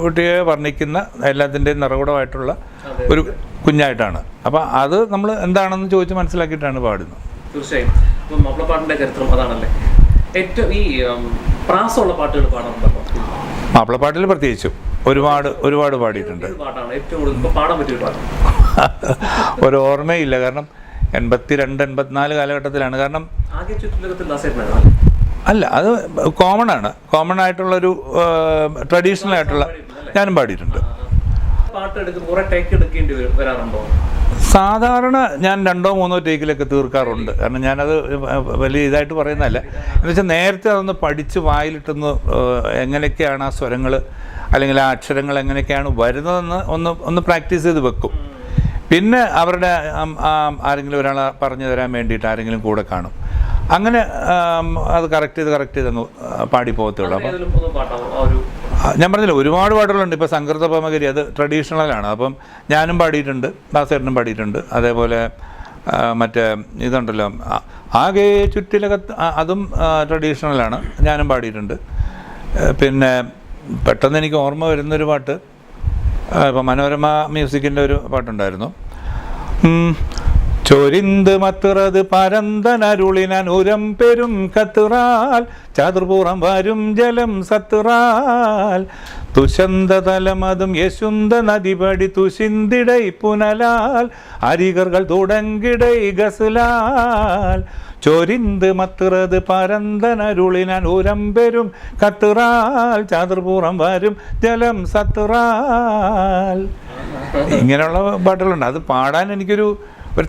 കുട്ടിയെ വർണ്ണിക്കുന്ന എല്ലാത്തിൻ്റെയും നിറകുടമായിട്ടുള്ള ഒരു കുഞ്ഞായിട്ടാണ്. അപ്പം അത് നമ്മൾ എന്താണെന്ന് ചോദിച്ച് മനസ്സിലാക്കിയിട്ടാണ് പാടുന്നത്. തീർച്ചയായും. ഇപ്പം മാപ്പിളപ്പാട്ടിൻ്റെ ചരിത്രം അതാണല്ലേ. ഏറ്റവും ഈ പ്രാസമുള്ള പാട്ടുകൾ പാടാറുണ്ടല്ലോ? മാപ്പിളപ്പാട്ടിൽ പ്രത്യേകിച്ചും ഒരുപാട് പാടിയിട്ടുണ്ട്. പാട്ടാണ് ഏറ്റവും കൂടുതൽ പാടാൻ പറ്റിയൊരു പാട്ട്? ഒരു ഓർമ്മയില്ല, കാരണം 82-84 കാലഘട്ടത്തിലാണ്. കാരണം അല്ല, അത് കോമൺ ആയിട്ടുള്ളൊരു ട്രഡീഷണൽ ആയിട്ടുള്ള ഞാനും പാടിയിട്ടുണ്ട്. സാധാരണ ഞാൻ 2-3 ടേക്കിലൊക്കെ തീർക്കാറുണ്ട്. കാരണം ഞാനത് വലിയ ഇതായിട്ട് പറയുന്നതല്ല. എന്ന് വെച്ചാൽ നേരത്തെ അതൊന്ന് പഠിച്ച് വായിലിട്ടൊന്ന് എങ്ങനെയൊക്കെയാണ് ആ സ്വരങ്ങൾ അല്ലെങ്കിൽ ആ അക്ഷരങ്ങൾ എങ്ങനെയൊക്കെയാണ് വരുന്നതെന്ന് ഒന്ന് പ്രാക്ടീസ് ചെയ്ത് വെക്കും. പിന്നെ അവരുടെ ആരെങ്കിലും ഒരാളെ പറഞ്ഞു തരാൻ വേണ്ടിയിട്ട് ആരെങ്കിലും കൂടെ കാണും. അങ്ങനെ അത് കറക്റ്റ് ചെയ്തങ്ങ് പാടി പോകത്തുള്ളൂ. അപ്പം ഞാൻ പറഞ്ഞില്ല, ഒരുപാട് പാട്ടുകളുണ്ട്. ഇപ്പോൾ സംകൃത പമകരി, അത് ട്രഡീഷണലാണ്. അപ്പം ഞാനും പാടിയിട്ടുണ്ട്, ദാസേട്ടനും പാടിയിട്ടുണ്ട്. അതേപോലെ മറ്റേ ഇതുണ്ടല്ലോ, ആകെ ചുറ്റിലകത്ത്, അതും ട്രഡീഷണലാണ്, ഞാനും പാടിയിട്ടുണ്ട്. പിന്നെ പെട്ടെന്ന് എനിക്ക് ഓർമ്മ വരുന്നൊരു പാട്ട്, ഇപ്പം മനോരമ മ്യൂസിക്കിൻ്റെ ഒരു പാട്ടുണ്ടായിരുന്നു. ചൊരിന്ത് മത്തുറത് പരന്തനരുളിനാൻ ഉരം പെരും കത്തുറാൽ ചതുർപുറം വരും ജലം സത്തുറാൽ തുശന്തതലമതും യശുന്ത നദിപടി തുശിന്തിടൈ പുനലാൽ അരികർകൾ തുടങ്ങിടൈ ഗസലാൽ ചൊരിന്ത് മത്തുറത് പരന്തനരുളിനാൻ ഉരം പെരും കത്തുറാൽ ചതുർപുറം വരും ജലം സത്തുറാൽ. ഇങ്ങനെയുള്ള പാട്ടുകളുണ്ട്. അത് പാടാൻ എനിക്കൊരു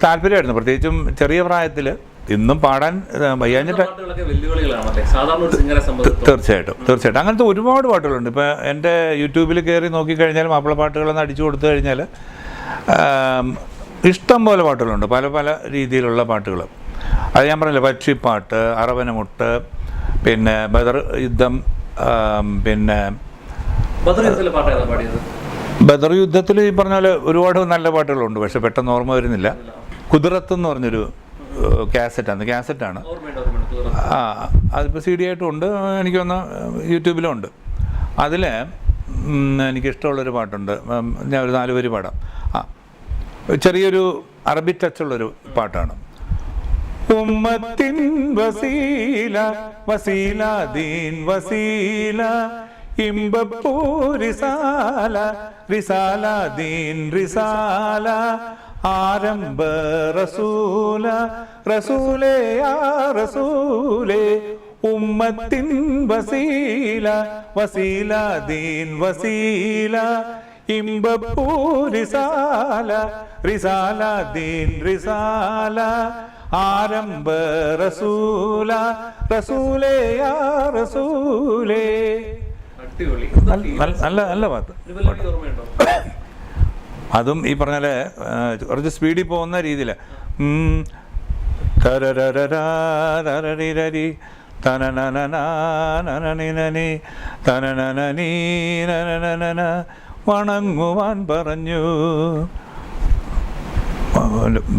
താല്പര്യമായിരുന്നു, പ്രത്യേകിച്ചും ചെറിയ പ്രായത്തിൽ. ഇന്നും പാടാൻ വയ്യാഞ്ഞിട്ട്. തീർച്ചയായിട്ടും അങ്ങനത്തെ ഒരുപാട് പാട്ടുകളുണ്ട്. ഇപ്പോൾ എൻ്റെ യൂട്യൂബിൽ കയറി നോക്കിക്കഴിഞ്ഞാൽ മാപ്പിള പാട്ടുകളൊന്ന് അടിച്ചു കൊടുത്തു കഴിഞ്ഞാൽ ഇഷ്ടം പോലെ പാട്ടുകളുണ്ട്, പല പല രീതിയിലുള്ള പാട്ടുകൾ. അത് ഞാൻ പറഞ്ഞില്ല, പക്ഷിപ്പാട്ട്, അറവനമുട്ട്, പിന്നെ ബദർ യുദ്ധം, പിന്നെ ബദർ യുദ്ധത്തിൽ ഈ പറഞ്ഞ പോലെ ഒരുപാട് നല്ല പാട്ടുകളുണ്ട്. പക്ഷെ പെട്ടെന്ന് ഓർമ്മ വരുന്നില്ല. കുതിരത്ത് എന്ന് പറഞ്ഞൊരു കാസറ്റാണ്. അതിപ്പോൾ CD ആയിട്ടും ഉണ്ട്, എനിക്കൊന്ന് യൂട്യൂബിലും ഉണ്ട്. അതിൽ എനിക്കിഷ്ടമുള്ളൊരു പാട്ടുണ്ട്, ഞാൻ ഒരു 4 വരി പാടാം. ചെറിയൊരു അറബി ടച്ചുള്ളൊരു പാട്ടാണ്. ഉമ്മത്തിൻ വസീല വസീല ദീൻ വസീല ഇമ്പപ്പൂ റിസാല റിസാല ദീൻ റിസാല ആരംഭ റസൂല റസൂലേ യാ റസൂലേ ഉമ്മത്തിൻ വസീല വസീല ദീൻ വസീല ഇമ്പപ്പൂ റിസാല റിസാല ദീൻ റിസാല ആരംഭ റസൂല റസൂലേ യാ റസൂലേ. നല്ല പാട്ട്. അതും ഈ പറഞ്ഞാല് കുറച്ച് സ്പീഡിൽ പോകുന്ന രീതിയിൽ വണങ്ങുവാൻ പറഞ്ഞു.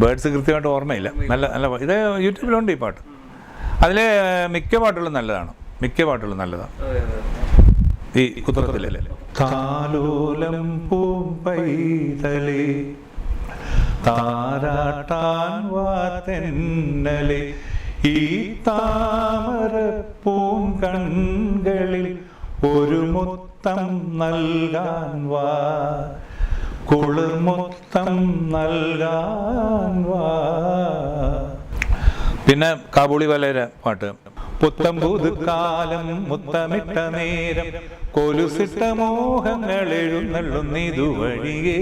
ബേർഡ്സ് കൃത്യമായിട്ട് ഓർമ്മയില്ല. നല്ല ഇത് യൂട്യൂബിലുണ്ട് ഈ പാട്ട്. അതിലെ മിക്ക പാട്ടുകളും നല്ലതാണ്. ഈ കുത്രത്തിലല്ലേ താലോലം പൂമ്പൈതലേ താരാട്ടാൻ വാതെന്നലെ ഈ താമര പൂങ്കൺകളിൽ ഒരു മുത്തം നൽകാൻ വാ കുളിർമുത്തം നൽകാൻ വാ. പിന്നെ കാബൂളി വാലയുടെ പാട്ട്. പുത്തം പുതുക്കാലം മുത്തമിട്ട നേരം കൊലുസിട്ട മോഹങ്ങൾ എഴുന്നള്ളുന്നിതുവഴിയേ.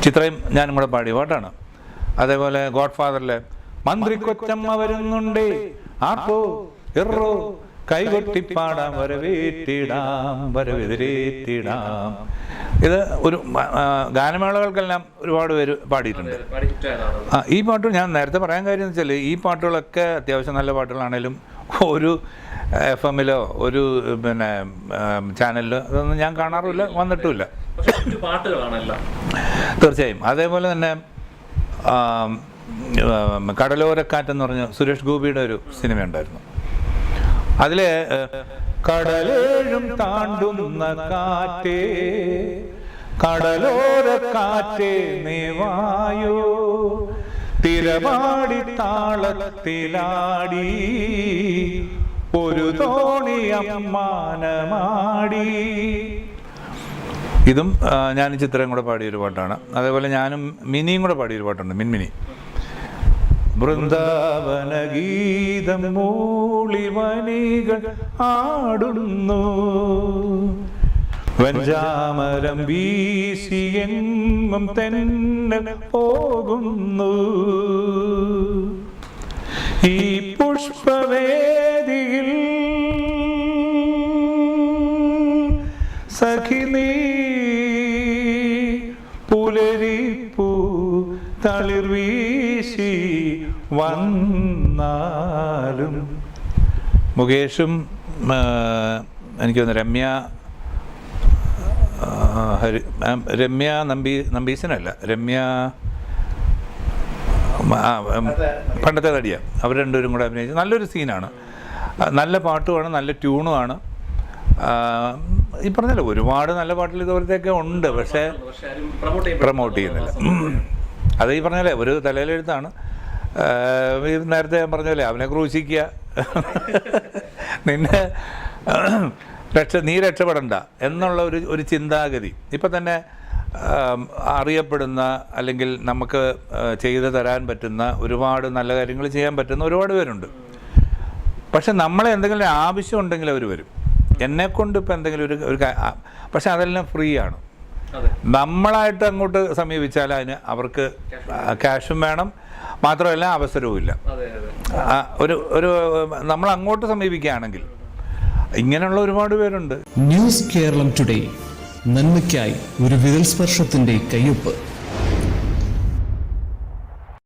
ചിത്രയും ഞാനും കൂടെ പാടിയ പാട്ടാണ്. അതേപോലെ ഗോഡ് ഫാദറിലെ മന്ത്രി കൊച്ചമ്മ വരുന്നുണ്ടേ ആർപ്പോ എറോ കൈകൊട്ടിപ്പാടാം വരവേറ്റിടാം വരവെതിരേറ്റിടാം. ഇത് ഒരു ഗാനമേളകൾക്കെല്ലാം ഒരുപാട് പേര് പാടിയിട്ടുണ്ട്. ഈ പാട്ട് ഞാൻ നേരത്തെ പറയാൻ കാര്യം എന്ന് വെച്ചാൽ ഈ പാട്ടുകളൊക്കെ അത്യാവശ്യം നല്ല പാട്ടുകളാണേലും ഒരു FM-ലോ ഒരു പിന്നെ ചാനലിലോ അതൊന്നും ഞാൻ കാണാറുമില്ല, വന്നിട്ടുമില്ല. തീർച്ചയായും. അതേപോലെ തന്നെ കടലോരക്കാറ്റെന്ന് പറഞ്ഞ സുരേഷ് ഗോപിയുടെ ഒരു സിനിമ ഉണ്ടായിരുന്നു. അതിൽ കടലേഴും താണ്ടുന്ന കാറ്റേ കടലോര കാറ്റേ നീവായോ തിരമാടി താളത്തിലാടി ഒരു തോണി അമ്മാനമാടി. ഇതും ഞാൻ ചിത്രയും കൂടെ പാടിയൊരു പാട്ടാണ്. അതേപോലെ ഞാനും മിനിയും കൂടെ പാടിയൊരു പാട്ടുണ്ട്, മിൻമിനി. വൃന്ദാവന ഗീതം മൂളിവനികൾ ആടുന്നു വഞ്ചാമരം വീശിയെങ്ങും തെന്നൽ പോകുന്നു ഈ പുഷ്പവേദിയിൽ സഖി നീ പുലരിപ്പൂ തളിർ വീശി വന്നാലും. മുകേഷും എനിക്ക് തോന്നുന്നു രമ്യ നമ്പീശനല്ല, രമ്യ പണ്ടത്തെ നടിയ, അവർ രണ്ടുപേരും കൂടെ അഭിനയിച്ചു. നല്ലൊരു സീനാണ്, നല്ല പാട്ടുമാണ്, നല്ല ട്യൂണുമാണ്. ഈ പറഞ്ഞല്ലോ ഒരുപാട് നല്ല പാട്ടുകൾ ഇതുപോലത്തെയൊക്കെ ഉണ്ട്, പക്ഷേ പ്രൊമോട്ട് ചെയ്യുന്നില്ല. അത് ഈ പറഞ്ഞല്ലേ ഒരു തലയിലെഴുത്താണ്. നേരത്തെ ഞാൻ പറഞ്ഞല്ലേ അവനെ ക്രൂശിക്കുക, നിന്നെ നീ രക്ഷപ്പെടണ്ട എന്നുള്ള ഒരു ചിന്താഗതി. ഇപ്പം തന്നെ അറിയപ്പെടുന്ന അല്ലെങ്കിൽ നമുക്ക് ചെയ്തു തരാൻ പറ്റുന്ന ഒരുപാട് നല്ല കാര്യങ്ങൾ ചെയ്യാൻ പറ്റുന്ന ഒരുപാട് പേരുണ്ട്. പക്ഷെ നമ്മളെ എന്തെങ്കിലും ആവശ്യം ഉണ്ടെങ്കിൽ അവർ വരും. എന്നെക്കൊണ്ട് ഇപ്പം എന്തെങ്കിലും ഒരു പക്ഷെ അതെല്ലാം ഫ്രീ ആണ്. നമ്മളായിട്ട് അങ്ങോട്ട് സമീപിച്ചാൽ അതിന് അവർക്ക് ക്യാഷും വേണം, മാത്രമല്ല അവസരവും ഇല്ല. ഒരു നമ്മൾ അങ്ങോട്ട് സമീപിക്കുകയാണെങ്കിൽ ഇങ്ങനെയുള്ള ഒരുപാട് പേരുണ്ട്. ന്യൂസ് കേരളം ടുഡേ, നന്മയ്ക്കായി ഒരു വിരൽ സ്പർശത്തിന്റെ കയ്യൊപ്പ്.